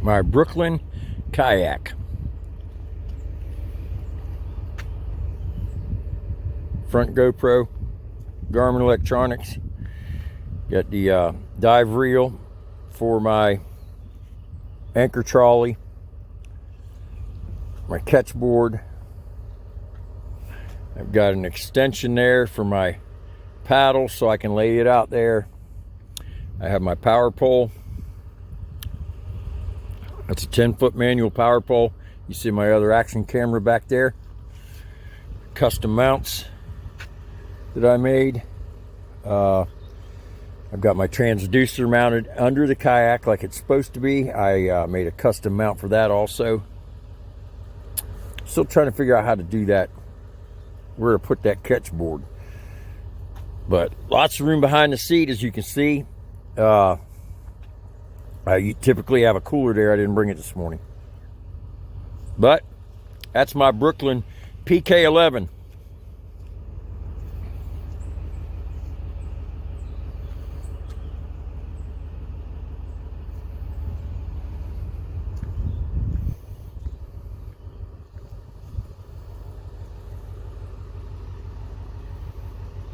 my Brooklyn Kayak. Front GoPro, Garmin electronics. Got the dive reel for my anchor trolley, my catch board. I've got an extension there for my paddle so I can lay it out there. I have my power pole. That's a 10-foot manual power pole. You see my other action camera back there. Custom mounts that I made. I've got my transducer mounted under the kayak like it's supposed to be. I made a custom mount for that also. Still trying to figure out how to do that, where to put that catch board. But lots of room behind the seat, as you can see. You typically have a cooler there. I didn't bring it this morning. But that's my Brooklyn PK11.